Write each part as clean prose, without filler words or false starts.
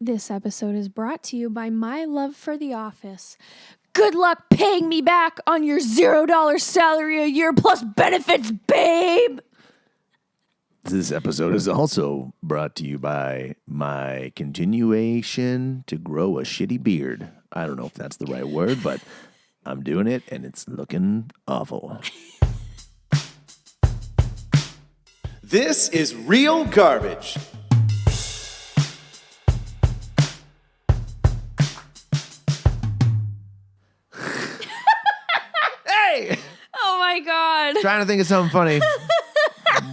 This episode is brought to you by my love for The Office. Good luck paying me back on your $0 salary a year plus benefits, babe. This episode is also brought to you by my continuation to grow a shitty beard. I don't know if that's the right word, but I'm doing it and it's looking awful. This is Real Garbage. Hey! Oh my God. Trying to think of something funny. It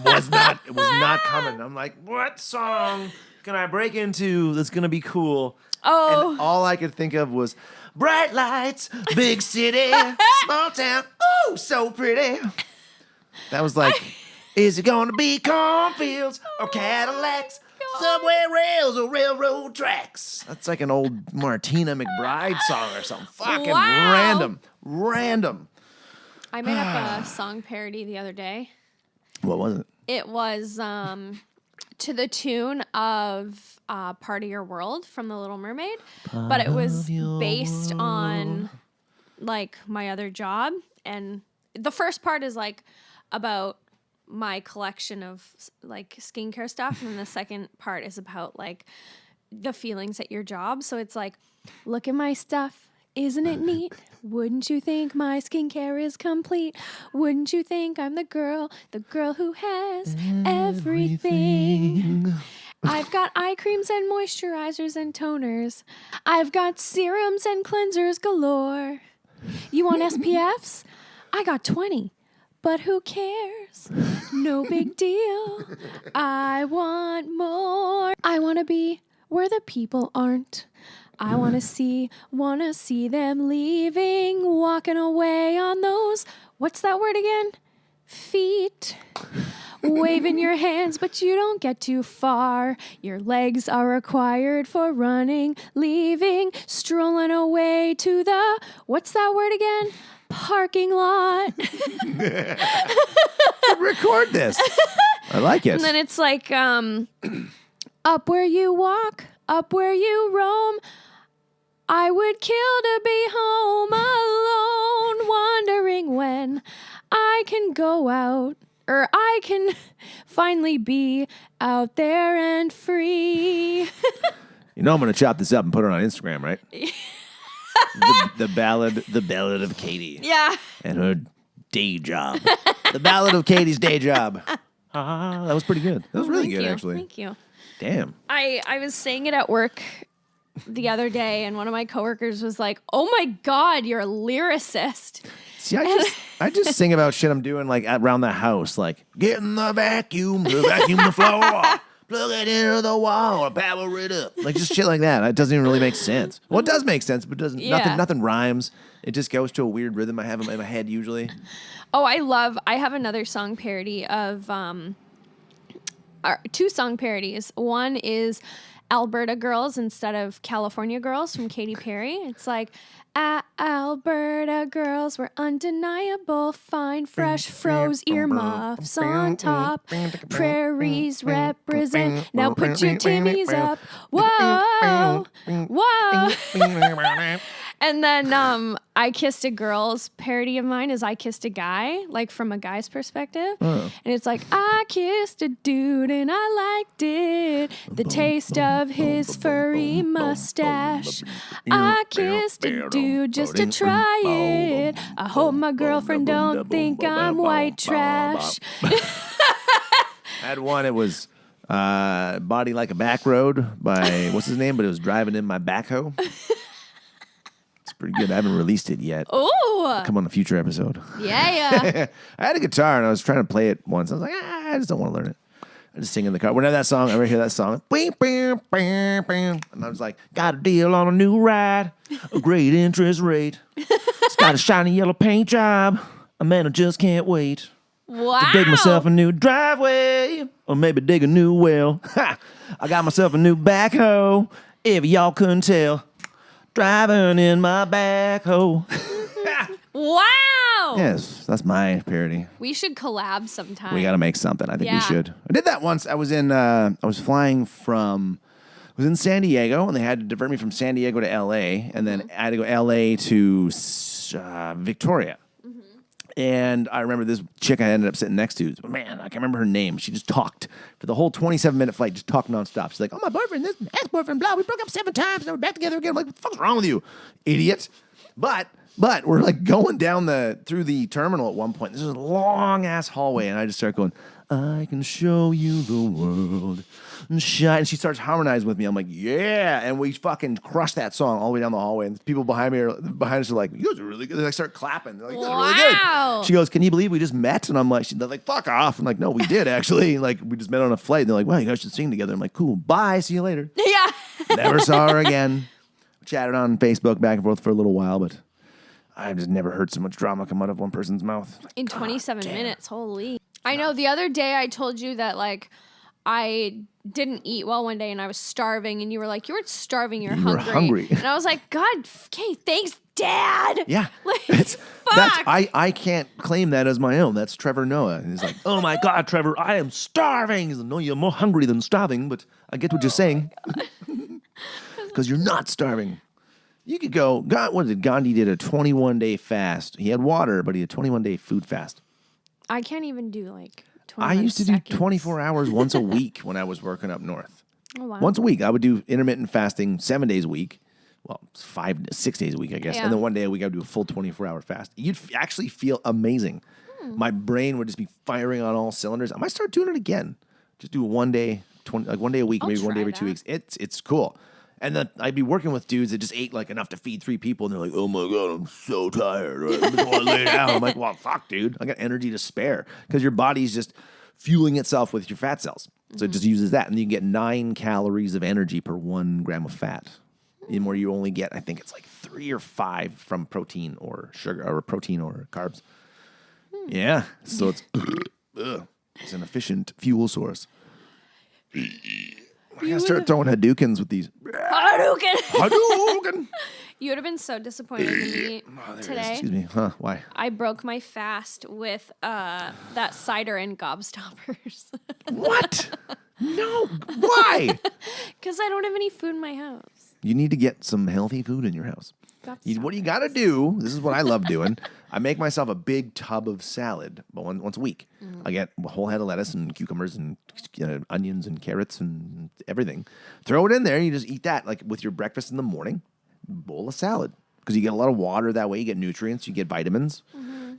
was not coming. I'm like, what song can I break into that's going to be cool? Oh. And all I could think of was bright lights, big city, small town. Ooh, so pretty. That was like, is it going to be cornfields or Cadillacs, subway rails or railroad tracks? That's like an old Martina McBride song or something. Fucking Wow. random. I made up a song parody the other day. What was it? It was to the tune of Part of Your World from The Little Mermaid, but it was based on like my other job. And the first part is like about my collection of like skincare stuff, and then the second part is about like the feelings at your job. So it's like, look at my stuff. Isn't it neat? Wouldn't you think my skincare is complete? Wouldn't you think I'm the girl who has everything? I've got eye creams and moisturizers and toners. I've got serums and cleansers galore. You want SPFs? I got 20. But who cares? No big deal. I want more. I want to be where the people aren't. I want to see them leaving, walking away on those, what's that word again? Feet. Waving your hands, but you don't get too far. Your legs are required for running, leaving, strolling away to the, what's that word again? Parking lot. Record this. I like it. And then it's like, up where you walk, up where you roam. I would kill to be home alone, wondering when I can go out, or I can finally be out there and free. You know I'm going to chop this up and put it on Instagram, right? the ballad of Katie. Yeah. And her day job. The ballad of Katie's day job. That was pretty good. That was really good, actually. Thank you. Damn. I was saying it at work the other day, and one of my coworkers was like, "Oh my God, you're a lyricist." See, I just sing about shit I'm doing like around the house, like get in the vacuum the floor, plug it into the wall, or power it up, like just shit like that. It doesn't even really make sense. Well, it does make sense, but doesn't. Yeah. Nothing rhymes. It just goes to a weird rhythm I have in my head usually. Oh, I have another song parody of two song parodies. One is Alberta Girls instead of California Girls from Katy Perry. It's like, Alberta girls were undeniable, fine, fresh, froze earmuffs on top. Prairies represent, now put your timmies up. Whoa, whoa. And then I Kissed a Girl's parody of mine is I Kissed a Guy, like from a guy's perspective. And it's like, I kissed a dude and I liked it. The taste of his furry mustache. I kissed a dude just to try it. I hope my girlfriend don't think I'm white trash. I had one, it was Body Like a Back Road by, what's his name? But it was Driving in My Backhoe. It's pretty good. I haven't released it yet. Ooh. Come on a future episode. Yeah. I had a guitar and I was trying to play it once. I was like, I just don't want to learn it. I just sing in the car. Whenever that song, I ever hear that song, and I was like, got a deal on a new ride, a great interest rate. It's got a shiny yellow paint job. A man, I just can't wait. Wow. To dig myself a new driveway, or maybe dig a new well. I got myself a new backhoe, if y'all couldn't tell. Driving in my backhoe. Wow. Yes, that's my parody. We should collab sometime. We got to make something. I think we Yeah. should. I did that once. I was flying from was in San Diego, and they had to divert me from San Diego to L.A., and then I had to go L.A. to Victoria. And I remember this chick I ended up sitting next to. Man, I can't remember her name. She just talked for the whole 27-minute flight, just talked nonstop. She's like, "Oh, my boyfriend, this ex-boyfriend, blah. We broke up 7 times, and we're back together again." I'm like, "What the fuck's wrong with you, idiot?" But we're like going down through the terminal at one point. This is a long ass hallway, and I just start going, "I can show you the world." And she starts harmonizing with me. I'm like, "Yeah!" And we fucking crush that song all the way down the hallway. And people behind us are like, "You guys are really good." They start clapping. They're like, "You guys are really Wow. good." She goes, "Can you believe we just met?" And I'm like, they're like, "Fuck off!" I'm like, "No, we did actually. Like, we just met on a flight." And they're like, "Well, you guys should sing together." I'm like, "Cool, bye, see you later." Yeah. Never saw her again. Chatted on Facebook back and forth for a little while, but I've just never heard so much drama come out of one person's mouth. Like, In 27 minutes, holy. I know the other day I told you that, like, I didn't eat well one day and I was starving, and you were like, "You weren't starving, you're You were hungry." hungry. And I was like, "God, okay, thanks, Dad." Yeah, Like, that's fuck. I can't claim that as my own. That's Trevor Noah. And he's like, "Oh my God, Trevor, I am starving." He's like, "No, you're more hungry than starving, but I get what you're saying because you're not starving." You could go. Gandhi did a 21-day fast. He had water, but he had a 21-day food fast. I can't even do like 20 I used to do seconds. 24 hours once a week when I was working up north. Oh, wow. Once a week, I would do intermittent fasting 7 days a week. Well, 6 days a week, I guess. Yeah. And then one day a week, I would do a full 24-hour fast. You'd actually feel amazing. My brain would just be firing on all cylinders. I might start doing it again. Just do one day a week, I'll maybe one day try every 2 that. weeks. It's cool. And then I'd be working with dudes that just ate like enough to feed 3 people, and they're like, "Oh my God, I'm so tired. I just want to lay down." I'm like, "Well, fuck, dude. I got energy to spare," because your body's just fueling itself with your fat cells. So it just uses that, and you can get 9 calories of energy per 1 gram of fat. In where you only get, I think it's like 3 or 5 from protein or sugar, or protein or carbs. Yeah, so it's it's an efficient fuel source. I gotta start throwing Hadoukens with these. Hadouken! Hadouken! You would have been so disappointed in me today. Excuse me. Huh? Why? I broke my fast with that cider and gobstoppers What? No. Why? because I don't have any food in my house. You need to get some healthy food in your house. What you got to do, this is what I love doing. I make myself a big tub of salad once a week. I get a whole head of lettuce and cucumbers and onions and carrots and everything. Throw it in there. And you just eat that like with your breakfast in the morning. Bowl of salad. Because you get a lot of water that way. You get nutrients. You get vitamins.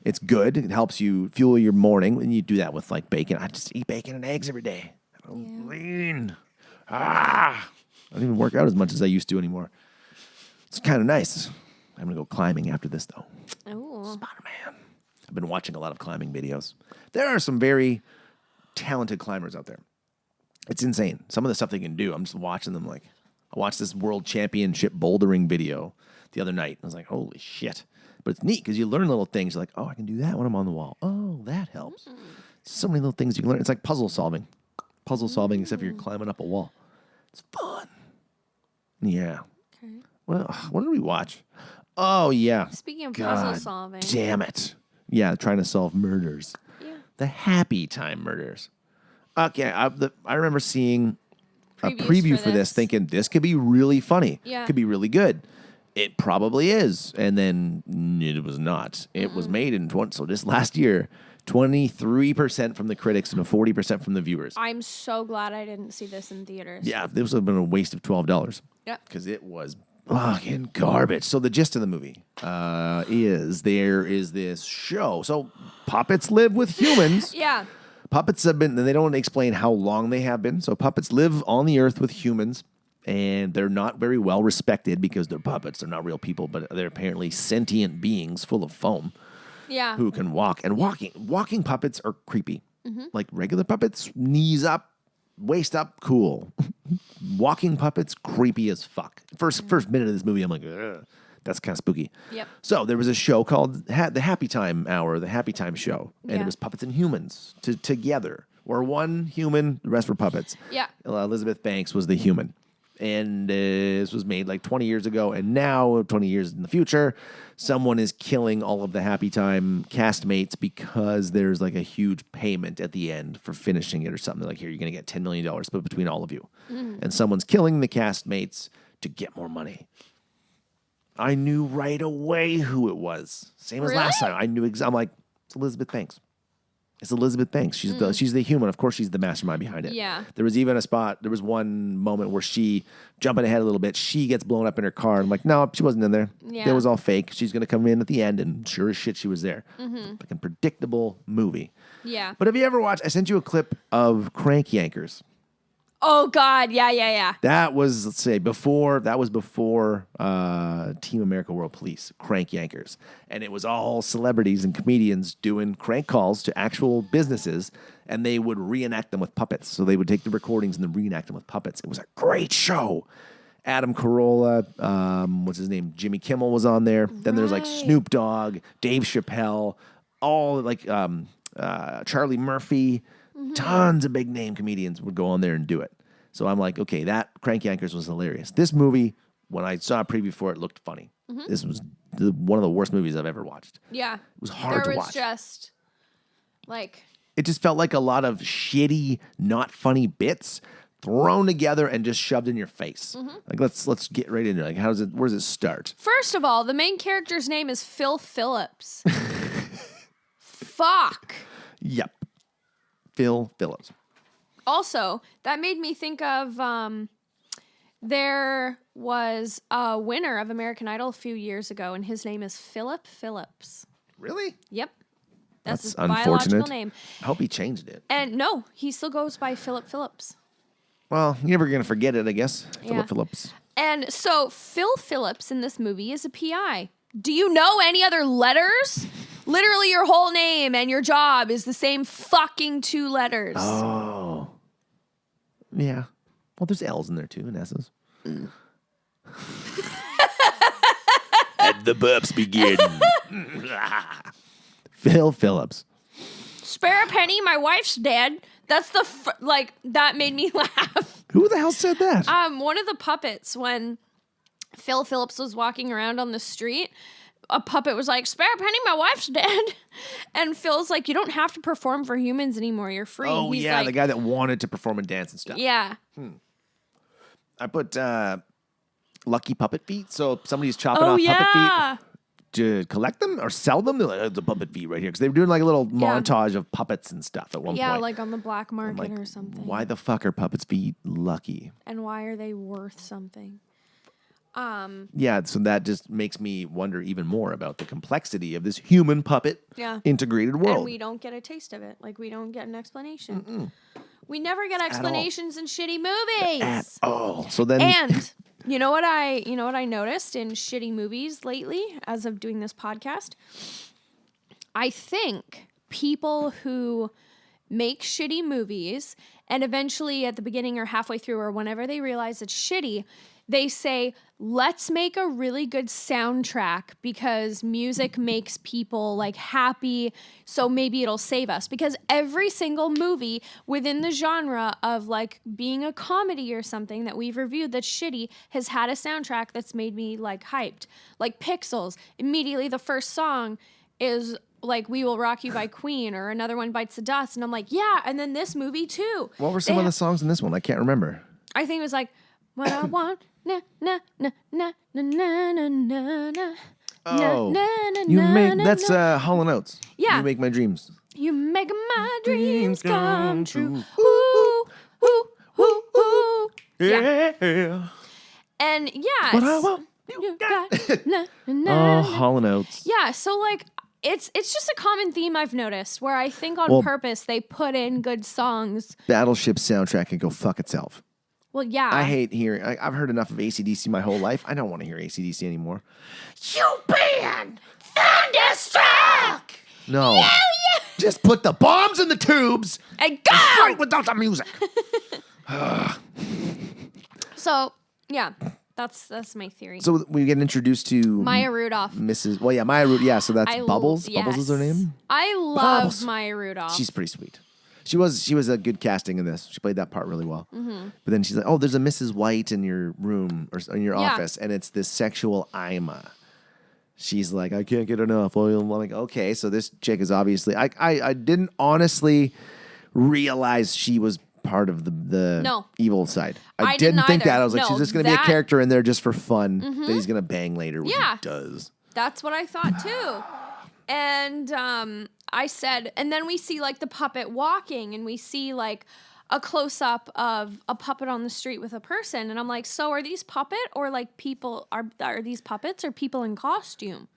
It's good. It helps you fuel your morning. And you do that with like bacon. I just eat bacon and eggs every day. I'm lean. I don't even work out as much as I used to anymore. It's kind of nice. I'm going to go climbing after this, though. Oh, Spider-Man. I've been watching a lot of climbing videos. There are some very talented climbers out there. It's insane. Some of the stuff they can do, I'm just watching them like, I watched this world championship bouldering video the other night. I was like, holy shit. But it's neat because you learn little things. You're like, oh, I can do that when I'm on the wall. Oh, that helps. So many little things you can learn. It's like puzzle solving. Puzzle solving, except for you're climbing up a wall. It's fun. Yeah. okay. Well, what did we watch? Oh, yeah. Speaking of God puzzle solving. Damn it. Yeah, trying to solve murders. Yeah. The Happy Time murders. Okay, I remember seeing a Previews preview for for this this. thinking this could be really funny. Yeah. Could be really good. It probably is. And then it was not. It was made in just last year, 23% from the critics and 40% from the viewers. I'm so glad I didn't see this in theaters. Yeah, this would have been a waste of $12. Yep. Because it was fucking garbage. So the gist of the movie is there is this show. So puppets live with humans. Yeah. Puppets have been, and they don't explain how long they have been. So puppets live on the earth with humans, and they're not very well respected because they're puppets. They're not real people, but they're apparently sentient beings full of foam Yeah. who can walk. And walking puppets are creepy. Like regular puppets, knees up, waist up, cool. Walking puppets, creepy as fuck. First minute of this movie, I'm like, ugh, that's kind of spooky. Yep. So there was a show called the Happy Time Hour, the Happy Time Show, and Yeah. it was puppets and humans together. Or one human, the rest were puppets. Yeah. Elizabeth Banks was the human. And this was made like 20 years ago. And now, 20 years in the future, someone is killing all of the Happy Time castmates because there's like a huge payment at the end for finishing it or something. Like, here, you're going to get $10 million split between all of you. And someone's killing the castmates to get more money. I knew right away who it was. Same as last time. I knew I'm like, it's Elizabeth Banks. It's Elizabeth Banks. She's the human. Of course, she's the mastermind behind it. Yeah. There was even there was one moment where she, jumping ahead a little bit, she gets blown up in her car. I'm like, no, she wasn't in there. Yeah. It was all fake. She's going to come in at the end, and sure as shit, she was there. Like a predictable movie. Yeah. But have you ever watched, I sent you a clip of Crank Yankers. Oh, God. Yeah. That was, let's say, before Team America World Police, Crank Yankers. And it was all celebrities and comedians doing crank calls to actual businesses, and they would reenact them with puppets. So they would take the recordings and then reenact them with puppets. It was a great show. Adam Carolla, what's his name? Jimmy Kimmel was on there. Then there's like Snoop Dogg, Dave Chappelle, all like Charlie Murphy. Tons of big name comedians would go on there and do it. So I'm like, okay, that Crank Yankers was hilarious. This movie, when I saw a preview for it, looked funny. This was one of the worst movies I've ever watched. Yeah. It was hard to watch. There was just like... It just felt like a lot of shitty, not funny bits thrown together and just shoved in your face. Like, let's get right into it. Like, where does it start? First of all, the main character's name is Phil Phillips. Fuck. Yep. Phil Phillips. Also, that made me think of there was a winner of American Idol a few years ago, and his name is Philip Phillips. Really? Yep. That's his unfortunate. biological name. I hope he changed it. And no, he still goes by Philip Phillips. Well, you're never going to forget it, I guess. Yeah. Philip Phillips. And so Phil Phillips in this movie is a PI. Do you know any other letters? Literally your whole name and your job is the same fucking 2 letters. Oh. Yeah. Well, there's L's in there too, in S's. And the burps begin. Phil Phillips. Spare a penny, my wife's dead. That's the, that made me laugh. Who the hell said that? One of the puppets, when Phil Phillips was walking around on the street, a puppet was like, spare a penny, my wife's dead. And Phil's like, you don't have to perform for humans anymore. You're free. Oh, He's yeah, like, the guy that wanted to perform and dance and stuff. yeah. I put lucky puppet feet. So if somebody's chopping Oh, off yeah. puppet feet to collect them or sell them, they're like, oh, the puppet feet right here. Because they were doing like a little montage of puppets and stuff at one point. Yeah, like on the black I'm market like, or something. why the fuck are puppets' feet lucky? And why are they worth something? Yeah, so that just makes me wonder even more about the complexity of this human puppet integrated world. And we don't get a taste of it. Like, we don't get an explanation. We never get explanations in shitty movies. At all. So then, And you know what I noticed in shitty movies lately as of doing this podcast? I think people who make shitty movies and eventually at the beginning or halfway through or whenever they realize it's shitty, they say, let's make a really good soundtrack because music makes people like happy, so maybe it'll save us. Because every single movie within the genre of like being a comedy or something that we've reviewed that's shitty has had a soundtrack that's made me like hyped. Like Pixels, immediately the first song is like We Will Rock You by Queen, or Another One Bites the Dust. And I'm like, yeah, and then this movie too. what were some of the songs in this one? I can't remember. I think it was like, what I want, na na na na na na na na na. Oh, na, na, you na, make na, that's na. Hall & Oates. Yeah. You make my dreams. You make my dreams come true. true. Ooh, ooh, ooh, ooh. Yeah. Yeah. And yeah, What I want. you got na, na, na, Oh, na. Hall & Oates. Yeah, so like it's just a common theme I've noticed where I think on Well- purpose they put in good songs. Battleship soundtrack can go fuck itself. Well, yeah. I hate hearing. I've heard enough of AC/DC my whole life. I don't want to hear AC/DC anymore. You been thunderstruck. No. Just put the bombs in the tubes. And go! Fight without the music. So, yeah, that's my theory. So we get introduced to Maya Rudolph. Mrs. Well, yeah, Maya Rudolph. Yeah, so that's Bubbles. Yes. Bubbles is her name. I love Bubbles. Maya Rudolph. She's pretty sweet. She was a good casting in this. She played that part really well. Mm-hmm. But then she's like, oh, there's a Mrs. White in your room or in your office, and it's this sexual Ima. She's like, I can't get enough. Well, I'm like, okay, so this chick is obviously. I didn't honestly realize she was part of the evil side. I didn't think either. that. I was like, she's just going to be a character in there just for fun that he's going to bang later, which he does. That's what I thought too. And I said, and then we see like the puppet walking, and we see like a close up of a puppet on the street with a person, and I'm like, so are these puppet or like people? Are these puppets or people in costume?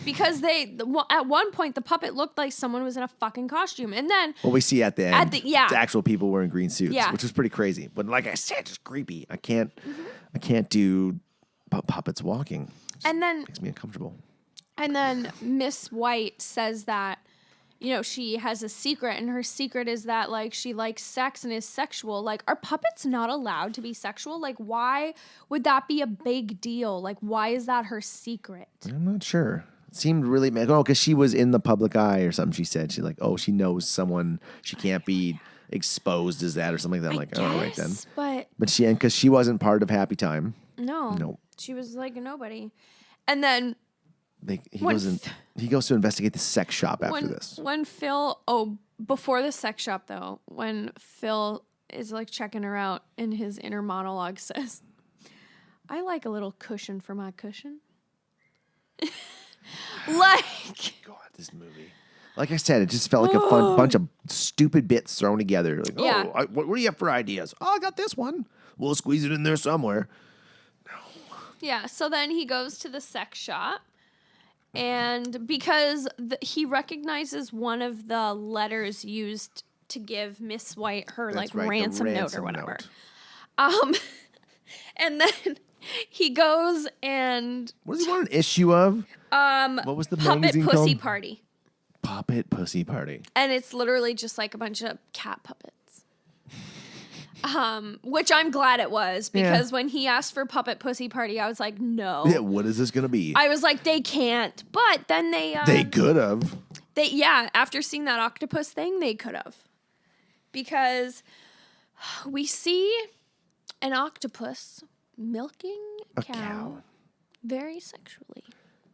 Because at one point the puppet looked like someone was in a fucking costume, and then we see at the end, the actual people wearing green suits, which was pretty crazy. But like I said, just creepy. I can't do puppets walking. And then makes me uncomfortable. And then Miss White says that, you know, she has a secret, and her secret is that, like, she likes sex and is sexual. Like, are puppets not allowed to be sexual? Like, why would that be a big deal? Like, why is that her secret? I'm not sure. It seemed really because she was in the public eye or something. She said she's like, oh, she knows someone. She can't be exposed as that or something like that. I'm like, oh, right then. But because she wasn't part of Happy Time. No. She was like a nobody. And then he goes to investigate the sex shop after this. When Phil, before the sex shop though, when Phil is like checking her out and his inner monologue says, I like a little cushion for my cushion. Like, God, this movie. Like I said, it just felt like a fun bunch of stupid bits thrown together. Like, what do you have for ideas? Oh, I got this one. We'll squeeze it in there somewhere. Yeah, so then he goes to the sex shop, and because he recognizes one of the letters used to give Miss White her ransom note or whatever. And then he goes and what does he want an issue of? What was the Puppet magazine Pussy called? Party. Puppet Pussy Party. And it's literally just like a bunch of cat puppets. Which I'm glad it was, because when he asked for Puppet Pussy Party, I was like, no. Yeah, what is this gonna be? I was like, they can't. But then they could have. After seeing that octopus thing, they could have. Because we see an octopus milking a cow very sexually.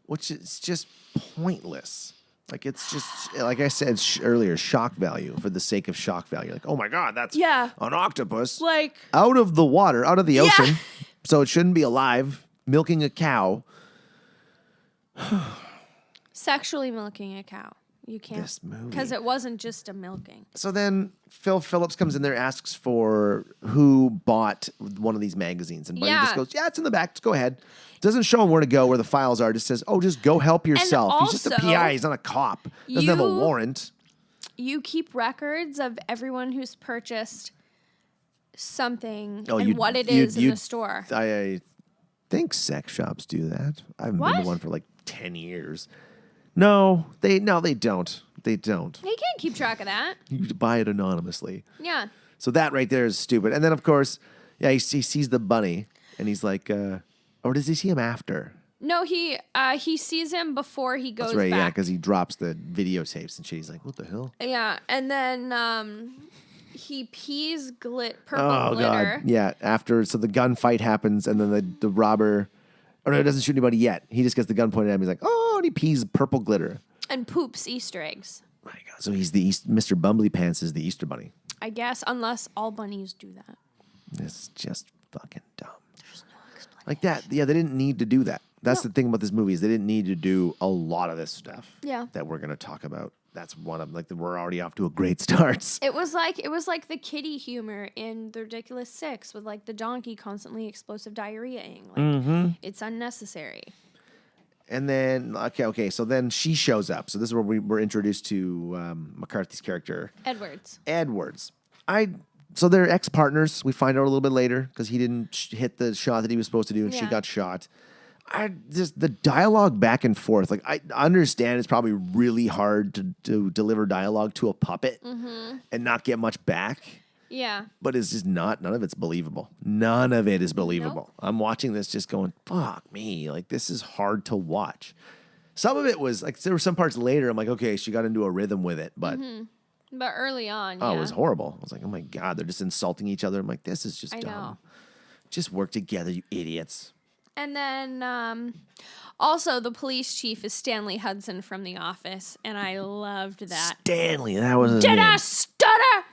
Which is just pointless. Like, it's just, like I said earlier, shock value for the sake of shock value. Like, oh my God, that's an octopus. Like, out of the water, out of the ocean. So it shouldn't be alive, milking a cow. Sexually milking a cow. You can't. This movie. Because it wasn't just a milking. So then Phil Phillips comes in there, asks for who bought one of these magazines. And Buddy just goes, it's in the back. Just go ahead. Doesn't show him where to go, where the files are. Just says, just go help yourself. He's just a PI. He's not a cop. Doesn't have a warrant. You keep records of everyone who's purchased something and what it is in the store. I think sex shops do that. I haven't been to one for like 10 years. No, they don't. They don't. They can't keep track of that. You buy it anonymously. Yeah. So that right there is stupid. And then, of course, he sees the bunny, and he's like, or does he see him after? No, he sees him before he goes That's right, back. because he drops the videotapes and shit. He's like, what the hell? Yeah, and then he pees purple glitter. God. Yeah, so the gunfight happens, and then the robber... Oh, no, he doesn't shoot anybody yet. He just gets the gun pointed at him. He's like, and he pees purple glitter. And poops Easter eggs. My God. So he's Mr. Bumbly Pants is the Easter Bunny. I guess, unless all bunnies do that. It's just fucking dumb. There's no explanation. Like that. Yeah, they didn't need to do that. That's the thing about this movie is they didn't need to do a lot of this stuff. Yeah. That we're going to talk about. That's one of them. We're already off to a great start. It was like the kitty humor in The Ridiculous Six with like the donkey constantly explosive diarrheaing. Like it's unnecessary. And then okay. So then she shows up. So this is where we were introduced to McCarthy's character, Edwards. So they're ex-partners. We find out a little bit later because he didn't hit the shot that he was supposed to do, and she got shot. The dialogue back and forth. Like, I understand it's probably really hard to deliver dialogue to a puppet and not get much back. Yeah. But it's just none of it's believable. None of it is believable. Nope. I'm watching this just going, fuck me. Like, this is hard to watch. Some of it was, like, there were some parts later, I'm like, okay, she got into a rhythm with it, but But early on, Oh, yeah. it was horrible. I was like, oh my God, they're just insulting each other. I'm like, this is just I dumb. know. Just work together, you idiots. And then also the police chief is Stanley Hudson from The Office, and I loved that. Stanley, that was his Did name. I stutter?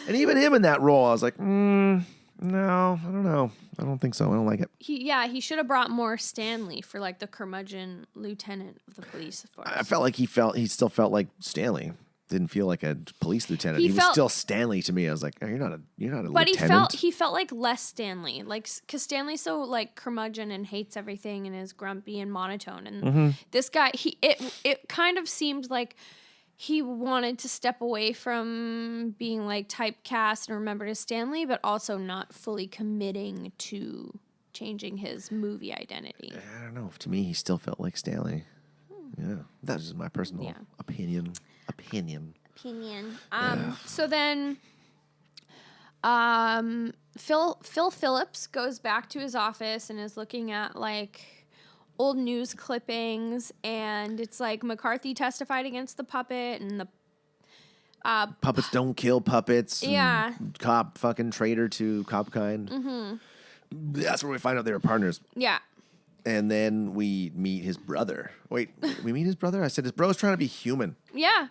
And even him in that role, I was like, no, I don't know. I don't think so. I don't like it. He should have brought more Stanley for like the curmudgeon lieutenant of the police force. I felt like he still felt like Stanley. Didn't feel like a police lieutenant. He He was felt- still Stanley to me. I was like, oh, you're not a But lieutenant. he felt like less Stanley, like because Stanley's so like curmudgeon and hates everything and is grumpy and monotone, and this guy it kind of seemed like he wanted to step away from being like typecast and remembered as Stanley, but also not fully committing to changing his movie identity. I don't know. To me, he still felt like Stanley. Yeah, that's just my personal Yeah. opinion. Opinion. So then Phil Phillips goes back to his office and is looking at like old news clippings, and it's like McCarthy testified against the puppet, and the Puppets don't kill puppets. and Yeah. Cop fucking traitor to cop kind. Mm-hmm. That's where we find out they were partners. yeah. And then we meet his brother. Wait, we meet his brother? I said his bro's trying to be human. Yeah.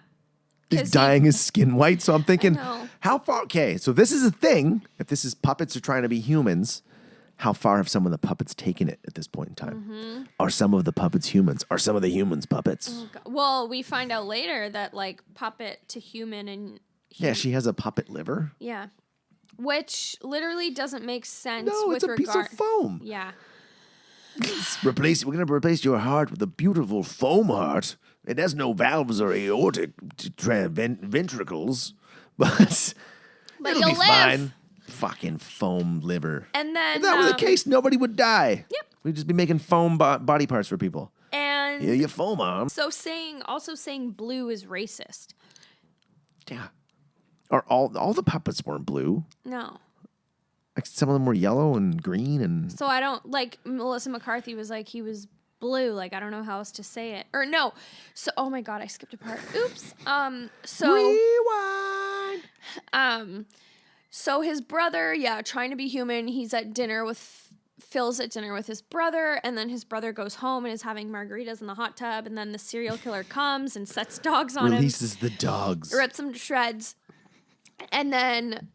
He's 'Cause he- dyeing his skin white. So I'm thinking, know. how far? Okay, so this is a thing. If this is puppets are trying to be humans, how far have some of the puppets taken it at this point in time? Mm-hmm. Are some of the puppets humans? Are some of the humans puppets? Well, we find out later that like puppet to human and Yeah, she has a puppet liver. yeah, which literally doesn't make sense. No, with it's a piece of foam. Yeah. We're going to replace your heart with a beautiful foam heart. It has no valves or aortic ventricles, but it'll you'll be live. fine. Fucking foam liver. And then If that were the case, nobody would die. Yep. We'd just be making foam body parts for people. And Yeah, your foam arm. so also saying blue is racist. Yeah. Are all the puppets weren't blue? No. Like some of them were yellow and green and So I don't like Melissa McCarthy was like he was blue. Like I don't know how else to say it. Or no. So oh my god, I skipped a part. Oops. So rewind. so his brother, yeah, trying to be human. He's at dinner with Phil's at dinner with his brother, and then his brother goes home and is having margaritas in the hot tub, and then the serial killer comes and sets dogs on Releases the dogs. him, rips him to shreds, and then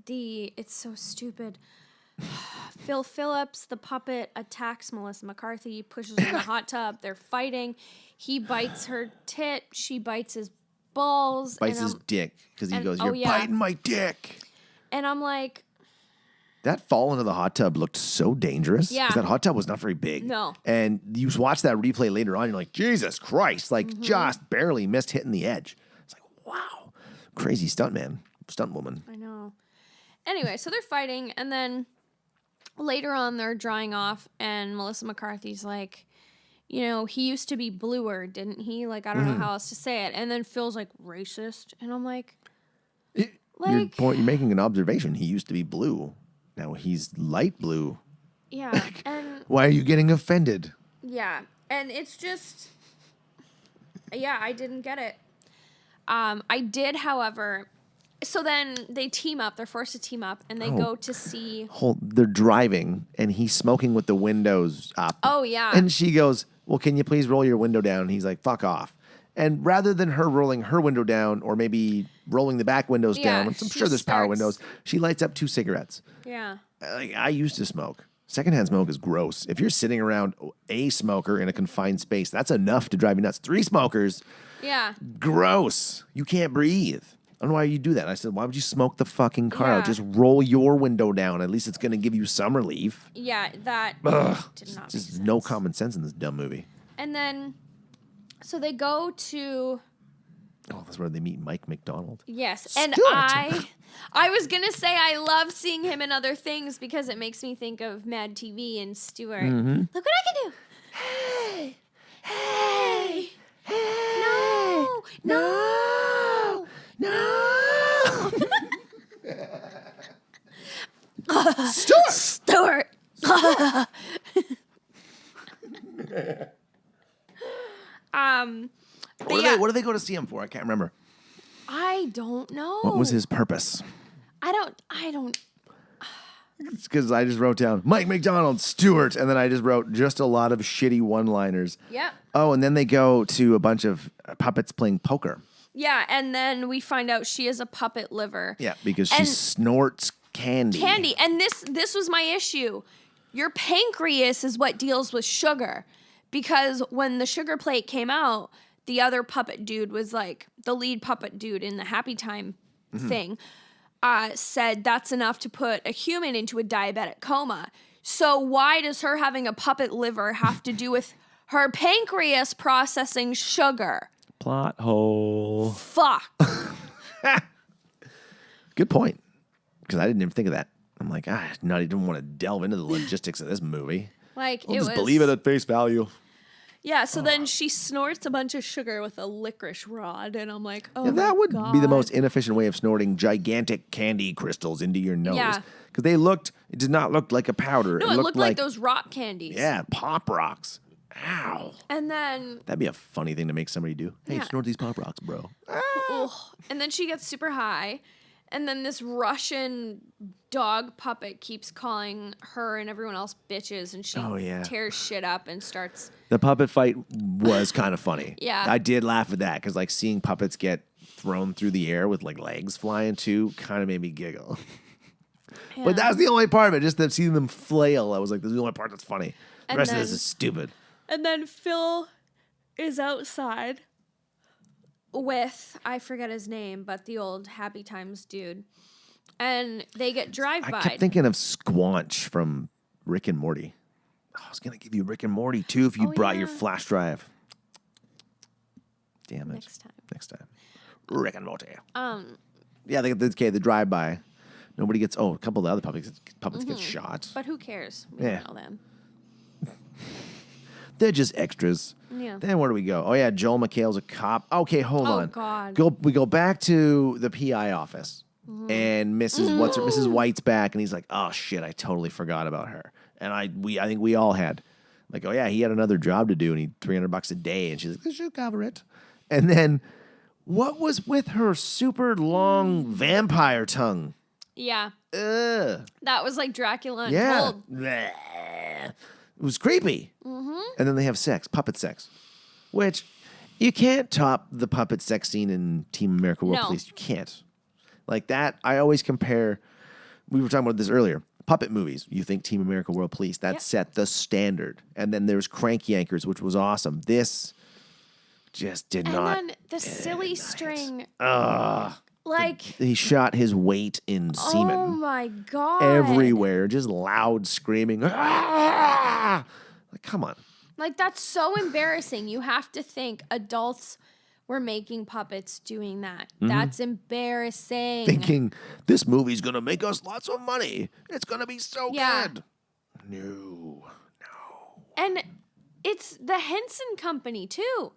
it's so stupid. Phil Phillips, the puppet, attacks Melissa McCarthy, pushes her in the hot tub. They're fighting. He bites her tit. She bites his balls. Bites and his dick because he and- goes, oh, "You're yeah. biting my dick." And I'm like, That fall into the hot tub looked so dangerous. Yeah. Because that hot tub was not very big. No. And you watch that replay later on, you're like, Jesus Christ, like Mm-hmm. just barely missed hitting the edge. It's like, wow. Crazy stunt woman. I know. Anyway, so they're fighting, and then later on they're drying off, and Melissa McCarthy's like, you know, he used to be bluer, didn't he? Like, I don't know how else to say it. And then Phil's like, racist. And I'm like, Like- You're making an observation. He used to be blue. Now he's light blue. yeah. And Why are you getting offended? yeah. And it's just, yeah, I didn't get it. I did, however. So then they team up. They're forced to team up, and they go to see. They're driving and he's smoking with the windows up. Oh, yeah. And she goes, well, can you please roll your window down? And he's like, fuck off. And rather than her rolling her window down or maybe rolling the back windows Yeah, down, which I'm she sure there's power starts- windows, she lights up 2 cigarettes. Yeah. Like, I used to smoke. Secondhand smoke is gross. If you're sitting around a smoker in a confined space, that's enough to drive you nuts. 3 smokers, Yeah. gross. You can't breathe. I don't know why you do that. I said, why would you smoke the fucking car out? Yeah. Just roll your window down. At least it's going to give you some relief. Yeah, that Ugh, did not make just sense. no common sense in this dumb movie. And then, so they go to, Oh, that's where they meet Mike McDonald. yes, and Stuart. I was gonna say I love seeing him in other things because it makes me think of Mad TV and Stuart. Mm-hmm. Look what I can do. Hey, hey, hey, no, No! Stuart! Stuart. What do they go to see him for? I can't remember. I don't know. What was his purpose? I don't. It's because I just wrote down Mike McDonald, Stewart, and then I just wrote just a lot of shitty one-liners. Yep. Oh, and then they go to a bunch of puppets playing poker. Yeah, and then we find out she is a puppet liver. Yeah, because she And- snorts candy. Candy, and this was my issue. Your pancreas is what deals with sugar, because when the sugar plate came out, the other puppet dude was like the lead puppet dude in the Happy Time thing. Said that's enough to put a human into a diabetic coma. So why does her having a puppet liver have to do with her pancreas processing sugar? Plot hole. Fuck. Good point. Because I didn't even think of that. I'm like, I didn't want to delve into the logistics of this movie. Like I'll it just was, believe it at face value. Yeah, so then she snorts a bunch of sugar with a licorice rod, and I'm like, oh, Yeah, that my would God. be the most inefficient way of snorting gigantic candy crystals into your nose. Yeah. Because it did not look like a powder. No, it looked like those rock candies. Yeah, Pop Rocks. Ow. And then, That'd be a funny thing to make somebody do. Hey, Yeah. snort these Pop Rocks, bro. ugh. And then she gets super high, and then this Russian dog puppet keeps calling her and everyone else bitches, and she Oh, yeah. tears shit up and starts. The puppet fight was kind of funny. Yeah. I did laugh at that because, like, seeing puppets get thrown through the air with, like, legs flying too kind of made me giggle. But that was the only part of it. Just them seeing them flail. I was like, this is the only part that's funny. The And rest of this then- is stupid. And then Phil is outside with, I forget his name, but the old Happy Times dude. And they get I drive-by. kept thinking of Squanch from Rick and Morty. I was going to give you Rick and Morty, too, if you Oh, brought your yeah. flash drive. Damn it. Next time. Rick and Morty. Yeah, the drive-by. Nobody gets... Oh, a couple of the other puppets get shot. But who cares? We Yeah. don't know them. They're just extras. Yeah. Then where do we go? Oh, yeah, Joel McHale's a cop. Okay, hold Oh, on. God. We go back to the PI office. And Mrs. White's back, and he's like, "Oh shit, I totally forgot about her." And I think we all had, like, "Oh yeah, he had another job to do, and he $300 a day." And she's like, "This should cover it." And then, what was with her super long vampire tongue? Yeah. Ugh. That was like Dracula Yeah. Untold. Bleh. It was creepy. And then they have sex, puppet sex, which you can't top the puppet sex scene in Team America World No. Police. You can't. Like that, I always compare. We were talking about this earlier. Puppet movies. You think Team America World Police. That Yep. set the standard. And then there's Crank Yankers, which was awesome. This just did And not. then the silly string. Ugh. Like, He shot his weight in semen. oh my God. Everywhere, just loud screaming. Ah! Like, come on. Like, that's so embarrassing. You have to think adults were making puppets doing that. That's embarrassing. Thinking this movie's gonna make us lots of money. It's gonna be so Yeah. good. No. And it's the Henson Company, too.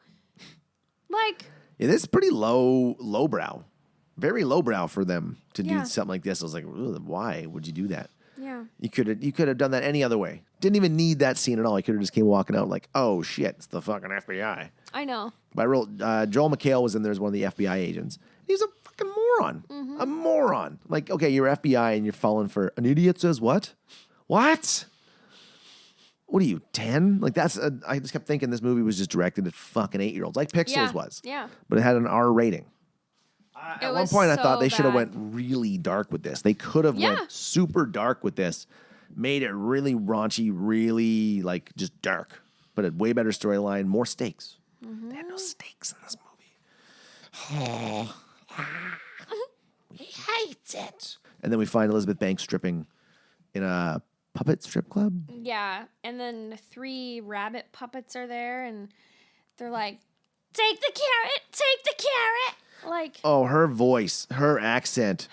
Like, Yeah, this is pretty lowbrow. Very lowbrow for them to Yeah. do something like this. I was like, "Ugh, why would you do that? yeah. You could have done that any other way. Didn't even need that scene at all. You could have just came walking out like, oh shit, it's the fucking FBI. I know. But I wrote, Joel McHale was in there as one of the FBI agents. He's a fucking moron. A moron. Like, okay, you're FBI and you're falling for an idiot says what? What? What are you, 10? Like, I just kept thinking this movie was just directed at fucking 8-year-olds, like Pixels Yeah. was. Yeah. But it had an R rating. It At one was point, I thought so they should have bad. went really dark with this. They could have Yeah. went super dark with this, made it really raunchy, really, like, just dark. But a way better storyline, more stakes. They had no stakes in this movie. We hate it. And then we find Elizabeth Banks stripping in a puppet strip club. Yeah. And then 3 rabbit puppets are there, and they're like, take the carrot, take the carrot. Like, Oh, her voice, her accent.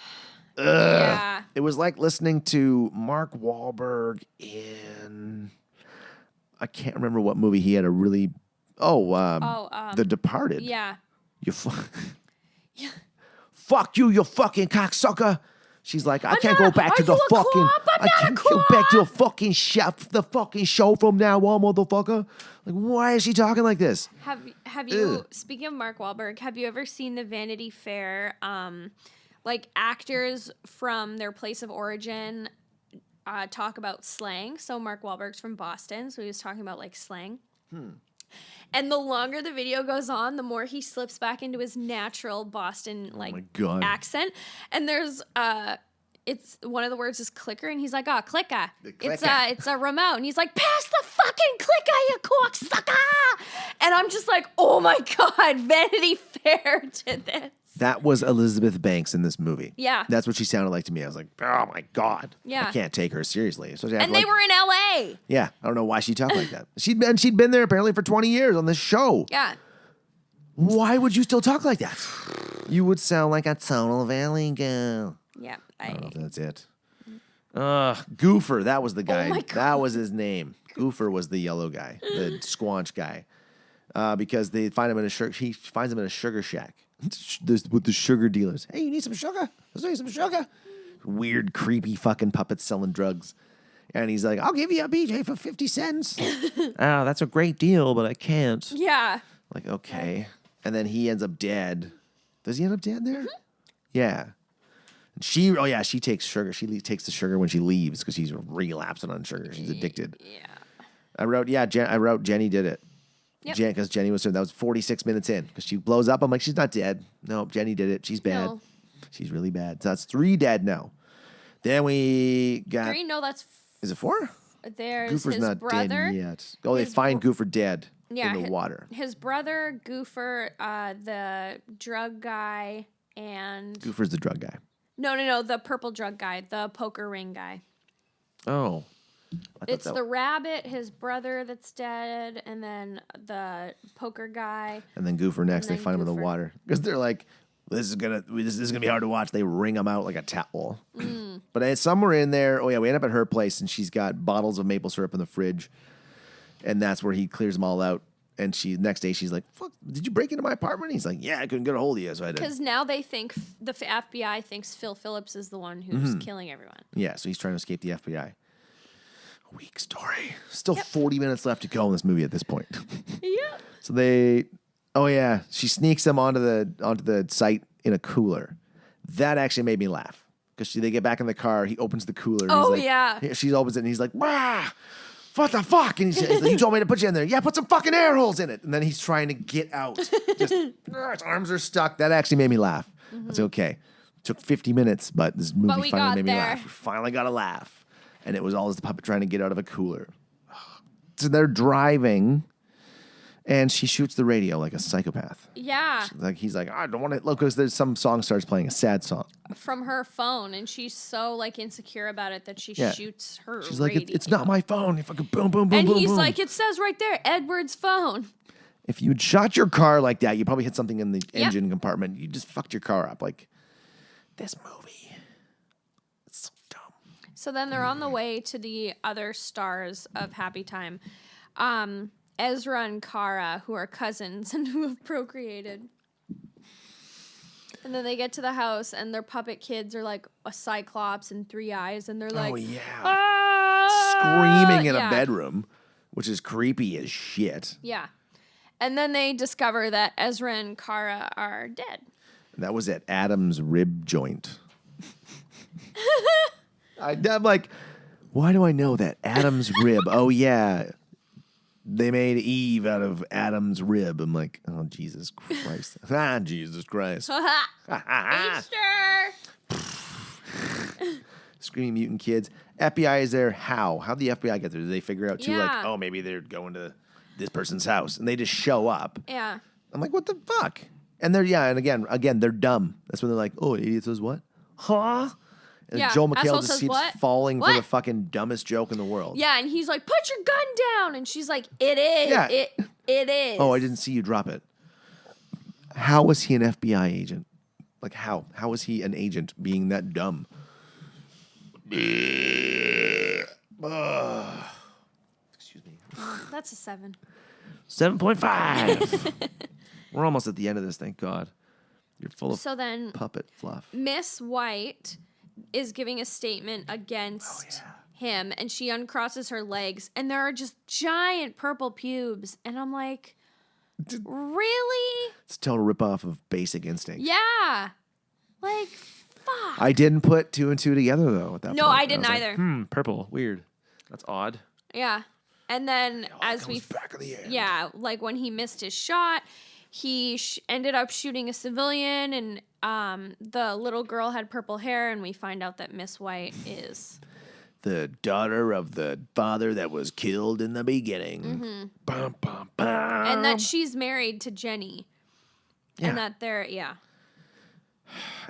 yeah. It was like listening to Mark Wahlberg in, I can't remember what movie he had a really, The Departed. Yeah. You fuck you fucking cocksucker. She's like, I can't go back to the Are you a fucking. cop? I'm I not a can't go back to cop." a fucking show from now on, motherfucker. Like, why is she talking like this? Have you speaking of Mark Wahlberg, have you ever seen the Vanity Fair like actors from their place of origin talk about slang? So Mark Wahlberg's from Boston, so he was talking about like slang. And the longer the video goes on, the more he slips back into his natural Boston like my God. accent. And there's it's one of the words is clicker, and he's like, "Oh, clicker. It's a remote." And he's like, "Pass the fucking clicker, you cocksucker!" And I'm just like, "Oh my God, Vanity Fair did this." That was Elizabeth Banks in this movie. Yeah. That's what she sounded like to me. I was like, oh my God. Yeah. I can't take her seriously. Especially And after, they like- were in LA. Yeah. I don't know why she talked like that. She'd been there apparently for 20 years on this show. Yeah. Why would you still talk like that? You would sound like a Tonal Valley girl. Yeah. I don't know if that's it. Goofer, that was the guy. my God. That was his name. Goofer was the yellow guy, the squanch guy. Because they find him in he finds him in a sugar shack with the sugar dealers. Hey, you need some sugar? Let's get some sugar. Weird, creepy fucking puppets selling drugs. And he's like, I'll give you a BJ for 50 cents. Oh, that's a great deal, but I can't. Yeah. Like, okay. And then he ends up dead. Does he end up dead there? Yeah. And she takes sugar. She takes the sugar when she leaves because she's relapsing on sugar. She's addicted. Yeah. I wrote Jenny did it. Yep. Because Jenny that was 46 minutes in because she blows up. I'm like, she's not dead. No, Jenny did it. She's bad. No. She's really bad. So that's 3 dead now. Then we got. 3? No, that's Is it 4? there's Goofer's his not brother. dead yet. Oh, they his find Goofer dead Yeah, in the water. His brother, Goofer, the drug guy, and Goofer's the drug guy. no, the purple drug guy, the poker ring guy. Oh. I thought It's the rabbit, his brother that's dead, and then the poker guy. And then Goofer next. And They then find him in the Goofer. water because they're like, this is gonna be hard to watch. They wring him out like a towel. But it's somewhere in there. Oh yeah, we end up at her place and she's got bottles of maple syrup in the fridge, and that's where he clears them all out. And next day she's like, "Fuck, did you break into my apartment?" He's like, "Yeah, I couldn't get a hold of you, so I did." Because now they think the FBI thinks Phil Phillips is the one who's killing everyone. Yeah, so he's trying to escape the FBI. A weak story. Still 40 minutes left to go in this movie at this point. Yeah. So she sneaks them onto the site in a cooler. That actually made me laugh because they get back in the car. He opens the cooler. And Oh, he's like, yeah. She opens it and he's like, "Wah, what the fuck?" And he's like, "You told me to put you in there. Yeah, put some fucking air holes in it." And then he's trying to get out. Just his arms are stuck. That actually made me laugh. That's okay. Took 50 minutes, but this movie we finally got made me there. laugh. We finally got a laugh. And it was always the puppet trying to get out of a cooler. So they're driving, and she shoots the radio like a psychopath. Yeah. Like he's like, I don't want to look because there's some song starts playing, a sad song. From her phone, and she's so like insecure about it that she Yeah. shoots her. She's like, radio. it's not my phone. You fucking boom, boom, boom, And boom, he's boom. like, it says right there, Edward's phone. If you'd shot your car like that, you probably hit something in the engine compartment. You just fucked your car up. Like this movie, it's so dumb. So then they're on the way to the other stars of Happy Time. Ezra and Kara, who are cousins and who have procreated. And then they get to the house, and their puppet kids are like a cyclops and 3 eyes, and they're like, Oh yeah, "Ah!" screaming in Yeah. a bedroom, which is creepy as shit. Yeah. And then they discover that Ezra and Kara are dead. That was at Adam's rib joint. I'm like, why do I know that? Adam's rib. Oh, yeah. They made Eve out of Adam's rib. I'm like, oh, Jesus Christ. Jesus Christ. Easter! Screaming mutant kids. FBI is there. How? How'd the FBI get there? Did they figure out, too, like, Yeah. oh, maybe they're going to this person's house. And they just show up. Yeah. I'm like, what the fuck? And and again, they're dumb. That's when they're like, oh, idiot says what? Huh? And Yeah, Joel asshole McHale just says keeps what? falling for What? the fucking dumbest joke in the world. Yeah, and he's like, put your gun down. And she's like, it is. Yeah. It is. Oh, I didn't see you drop it. How was he an FBI agent? Like, how? How was he an agent being that dumb? Excuse me. That's a 7. 7.5. We're almost at the end of this, thank God. You're full of So then puppet fluff. Miss White is giving a statement against him, and she uncrosses her legs, and there are just giant purple pubes, and I'm like, really? It's a total ripoff of Basic Instinct. Yeah. Like, fuck. I didn't put 2 and 2 together though. At that No, point. I didn't was like, either. Purple. Weird. That's odd. Yeah. And then as we back of the end. yeah, like when he missed his shot, he ended up shooting a civilian, and the little girl had purple hair, and we find out that Miss White is the daughter of the father that was killed in the beginning. Mm-hmm. Bum, bum, bum. and that she's married to Jenny. Yeah. And that they're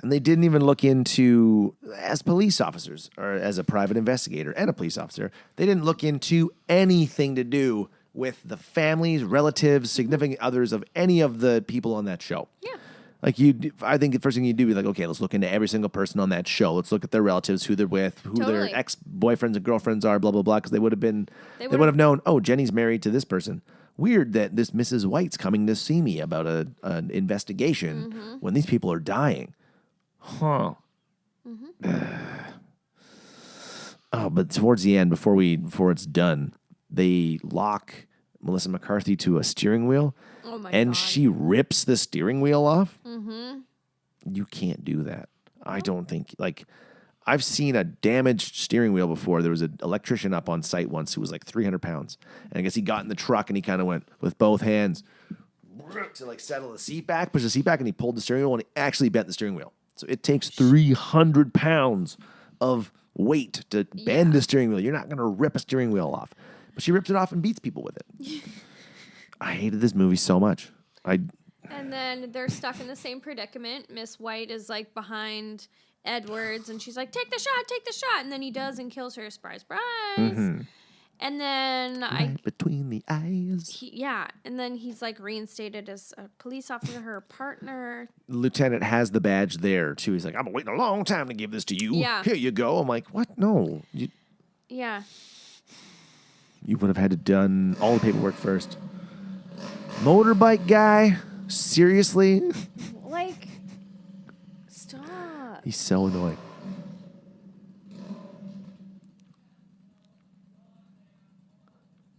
And they didn't even look into, as police officers or as a private investigator and a police officer, they didn't look into anything to do with the families, relatives, significant others of any of the people on that show. Yeah. Like I think the first thing you do is like, okay, let's look into every single person on that show. Let's look at their relatives, who they're with, who Totally. their ex-boyfriends and girlfriends are, blah, blah, blah, because they would have would've- known, oh, Jenny's married to this person. Weird that this Mrs. White's coming to see me about an investigation when these people are dying. Huh. Oh, but towards the end, before it's done, they lock Melissa McCarthy to a steering wheel, Oh my and God. she rips the steering wheel off. Mm-hmm. You can't do that. I don't think. Like, I've seen a damaged steering wheel before. There was an electrician up on site once who was like 300 pounds, and I guess he got in the truck and he kind of went with both hands to like settle the seat back, push the seat back, and he pulled the steering wheel and he actually bent the steering wheel. So it takes 300 pounds of weight to bend a steering wheel. You're not going to rip a steering wheel off. But she rips it off and beats people with it. I hated this movie so much. And then they're stuck in the same predicament. Miss White is like behind Edwards, and she's like, take the shot. And then he does and kills her. Surprise, surprise. And then right between the eyes. and then he's like reinstated as a police officer, her partner. Lieutenant has the badge there, too. He's like, I've been waiting a long time to give this to you. Yeah. Here you go. I'm like, what? No. Yeah. You would have had to done all the paperwork first. Motorbike guy? Seriously? Like, stop. He's so annoying.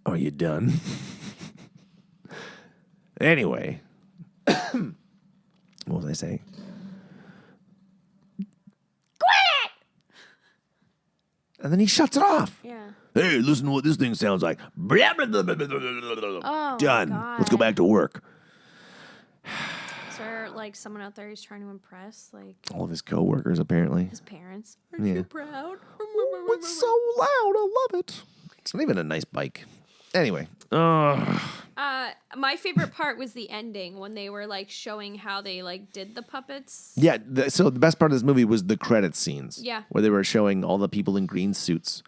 Are you done? Anyway. What was I saying? Quit! And then he shuts it off. Yeah. Hey, listen to what this thing sounds like. Blah, blah, blah, blah, blah, blah, blah. Oh, Done. God. Let's go back to work. Is there like someone out there he's trying to impress? Like All of his coworkers, apparently. his parents? Aren't Yeah. you proud? It's so loud. I love it. It's not even a nice bike. Anyway. My favorite part was the ending when they were like showing how they like did the puppets. Yeah, so the best part of this movie was the credits scenes. Yeah. Where they were showing all the people in green suits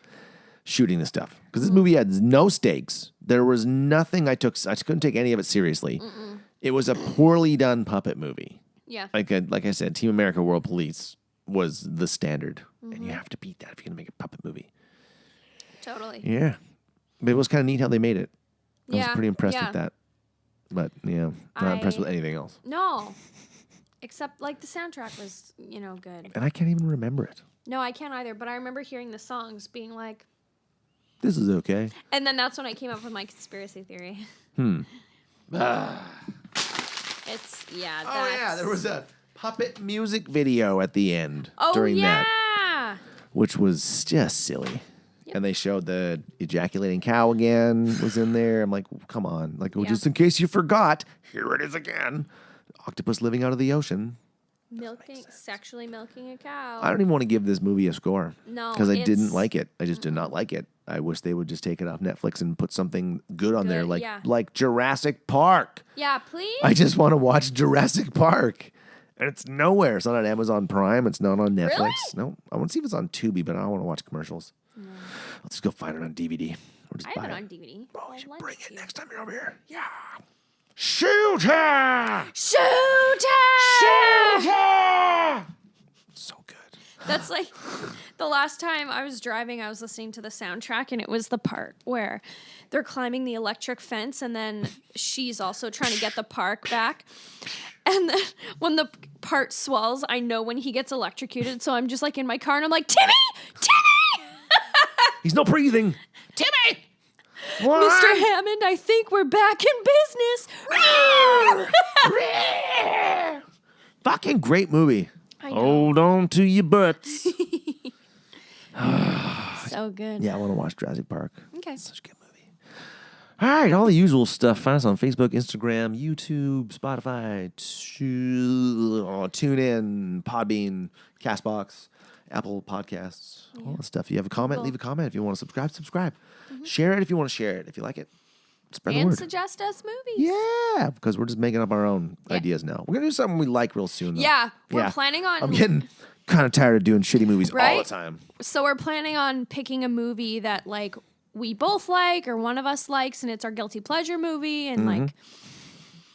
shooting the stuff. Because this movie had no stakes. There was nothing I couldn't take any of it seriously. It was a poorly done puppet movie. Yeah. Like I said, Team America World Police was the standard. And you have to beat that if you're going to make a puppet movie. Totally. Yeah. But it was kind of neat how they made it. I was Yeah, pretty impressed yeah. with that. But, yeah, not impressed with anything else. No. Except like the soundtrack was, good. And I can't even remember it. No, I can't either, but I remember hearing the songs being like, This is okay. and then that's when I came up with my conspiracy theory. It's There was a puppet music video at the end during yeah. that, which was just silly. And they showed the ejaculating cow again was in there. I'm like, come on. Like, well, Yeah. just in case you forgot, here it is again. Octopus living out of the ocean. Sexually milking a cow. I don't even want to give this movie a score. No, Because I it's- didn't like it. I just did not like it. I wish they would just take it off Netflix and put something good on there, Good, like yeah. like Jurassic Park. Yeah, please. I just want to watch Jurassic Park. And it's nowhere. It's not on Amazon Prime. It's not on Netflix. Really? No. I want to see if it's on Tubi, but I don't want to watch commercials. I'll just go find it on DVD. Or just I buy have it it. on DVD. Oh, I'll you should lend bring to it you. next time you're over here. Yeah. Shooter! Shooter! Shooter! So good. That's like the last time I was driving, I was listening to the soundtrack, and it was the part where they're climbing the electric fence, and then she's also trying to get the park back. And then when the part swells, I know when he gets electrocuted, so I'm just like in my car, and I'm like, Timmy! Timmy! He's not breathing. Timmy! Mr. Hammond, I think we're back in business. Fucking great movie. I know. Hold on to your butts. So good. Yeah, I want to watch Jurassic Park. Okay. Such a good movie. All right, all the usual stuff. Find us on Facebook, Instagram, YouTube, Spotify, TuneIn, Podbean, Castbox, Apple Podcasts, all that stuff. If you have a comment, Google. leave a comment. If you want to subscribe. Share it if you want to share it. If you like it, spread the And word. suggest us movies. Yeah, because we're just making up our own ideas now. We're going to do something we like real soon, though. Yeah, we're planning on... I'm getting kind of tired of doing shitty movies all Right? the time. So we're planning on picking a movie that, like, we both like or one of us likes, and it's our guilty pleasure movie, and, like,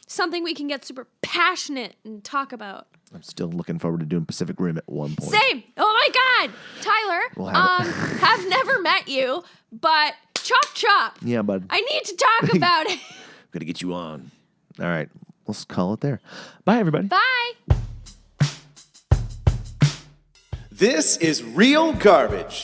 something we can get super passionate and talk about. I'm still looking forward to doing Pacific Rim at one point. Same. Oh my God, Tyler. We'll have it. Have never met you, but chop chop. Yeah, bud. I need to talk about it. Got to get you on. All right, let's call it there. Bye, everybody. Bye. This is Real Garbage.